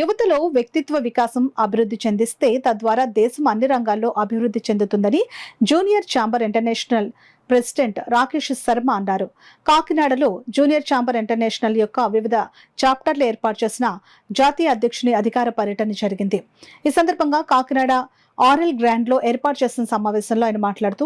యువతలో వ్యక్తిత్వ వికాసం అభివృద్ధి చెందిస్తే తద్వారా దేశం అన్ని రంగాల్లో అభివృద్ధి చెందుతుందని junior chamber international president Rakesh Sharma అన్నారు. కాకినాడలో జూనియర్ ఛాంబర్ ఇంటర్నేషనల్ యొక్క వివిధ చాప్టర్లు ఏర్పాటు చేసిన జాతీయ అధ్యక్షుని అధికార పర్యటన జరిగింది. ఈ సందర్భంగా కాకినాడ ఆర్ఎల్ గ్రాండ్ లో ఏర్పాటు చేసిన సమావేశంలో ఆయన మాట్లాడుతూ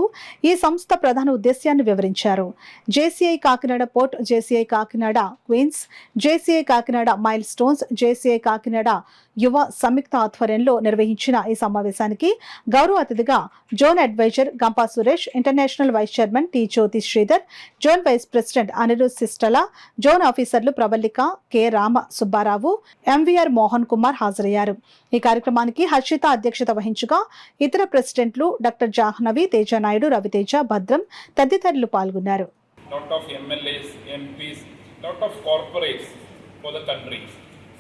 ఈ సంస్థ ప్రధాన ఉద్దేశ్యాన్ని వివరించారు. JCI Kakinada port, JCI Kakinada queens, JCI Kakinada milestones, JCI Kakinada Yuva సంయుక్త ఆధ్వర్యంలో నిర్వహించిన ఈ సమావేశానికి గౌరవ అతిథిగా zone adviser Gampa Suresh, international vice chairman T Jyothi Sridhar, zone vice president Anirudh Sistla, zone ఆఫీసర్లు ప్రవల్లిక, కె రామ సుబ్బారావు, ఎంవీఆర్ మోహన్ కుమార్ హాజరయ్యారు. ఈ కార్యక్రమానికి హర్షిత అధ్యక్షత వహించగా ఇతర ప్రెసిడెంట్లు డాక్టర్ జాహ్నవి, తేజనాయుడు, రవితేజ, భద్రం తదితరులు పాల్గొన్నారు.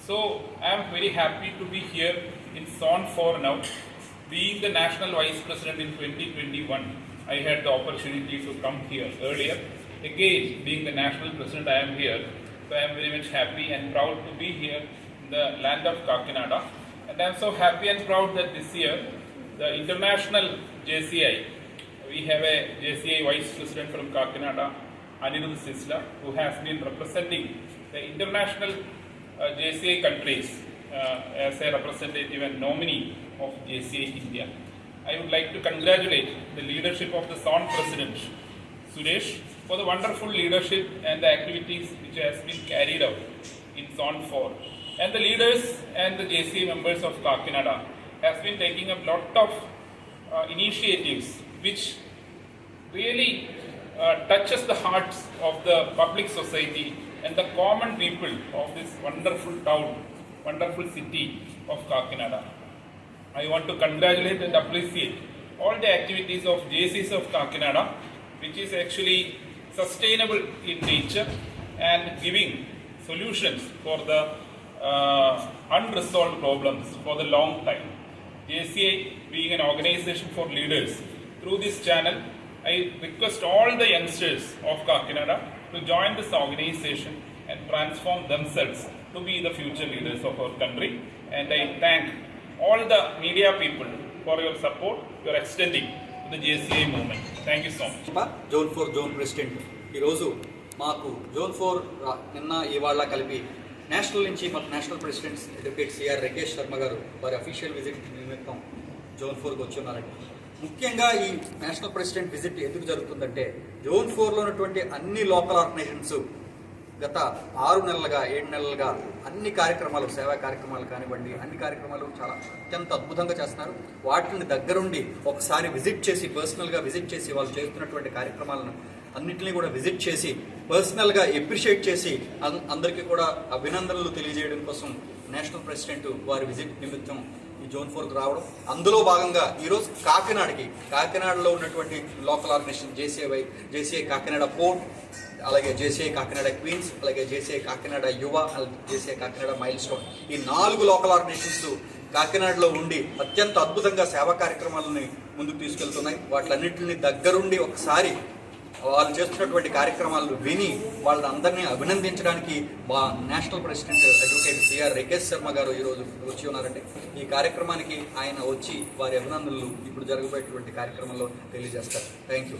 So I am very happy to be here in Zone 4 now. Being the National Vice President in 2021, I had the opportunity to come here earlier. Again, being the National President, I am here. So I am very much happy and proud to be here in the land of Kakinada. And I am so happy and proud that this year, the International JCI, we have a JCI Vice President from Kakinada, Anirudh Sisla, who has been representing the international JCI countries as a representative and nominee of JCI India. I would like to congratulate the leadership of the Zone President, Suresh, for the wonderful leadership and the activities which has been carried out in Zone 4. And the leaders and the JCI members of Kakinada has been taking a lot of initiatives which really touches the hearts of the public society and the common people of this wonderful town, wonderful city of Kakinada. I want to congratulate and appreciate all the activities of JCs of Kakinada, which is actually sustainable in nature and giving solutions for the unresolved problems for the long time. JCI being an organization for leaders, through this channel, I request all the youngsters of Kakinada to join this organization and transform themselves to be the future leaders of our country. And I thank all the media people for your support you are extending to the JCI movement. Thank you so much. Zone 4 Zone President ఈరోజు మాకు Zone 4 నిన్న ఇవాళ కలిపి national నుంచి మాకు national presidents advocate CR Rakesh Sharma గారు వారి official visit నిమిత్తం Zone 4కి వచ్చి ఉన్నారండి. ముఖ్యంగా ఈ నేషనల్ ప్రెసిడెంట్ విజిట్ ఎందుకు జరుగుతుందంటే Zone 4లో ఉన్నటువంటి అన్ని లోకల్ ఆర్గనైజేషన్స్ గత 6 నెలలుగా 7 నెలలుగా అన్ని కార్యక్రమాలు, సేవా కార్యక్రమాలు కానివ్వండి, అన్ని కార్యక్రమాలు చాలా అత్యంత అద్భుతంగా చేస్తున్నారు. వాటిని దగ్గరుండి ఒకసారి విజిట్ చేసి, పర్సనల్గా విజిట్ చేసి, వాళ్ళు చేస్తున్నటువంటి కార్యక్రమాలను అన్నింటినీ కూడా విజిట్ చేసి పర్సనల్గా ఎప్రిషియేట్ చేసి అందరికీ కూడా అభినందనలు తెలియజేయడం కోసం నేషనల్ ప్రెసిడెంట్ వారి విజిట్ నిమిత్తం ఈ Zone 4కు రావడం. అందులో భాగంగా ఈరోజు కాకినాడలో ఉన్నటువంటి local organisation JCI Kakinada port, అలాగే జేసీఐ కాకినాడ క్వీన్స్, అలాగే JCI Kakinada Yuva, JCI Kakinada mile stone, ఈ 4 లోకల్ ఆర్గనైజేషన్స్ కాకినాడలో ఉండి అత్యంత అద్భుతంగా సేవా కార్యక్రమాలని ముందుకు తీసుకెళ్తున్నాయి. వాటిలన్నింటినీ దగ్గరుండి ఒకసారి వాళ్ళు చేస్తున్నటువంటి కార్యక్రమాలను విని వాళ్ళందరినీ అభినందించడానికి మా national president advocate CR Rakesh Sharma గారు ఈరోజు వచ్చి ఉన్నారండి. ఈ కార్యక్రమానికి ఆయన వచ్చి వారి అభినందనలు ఇప్పుడు జరగబోయేటువంటి కార్యక్రమంలో తెలియజేస్తారు. Thank you.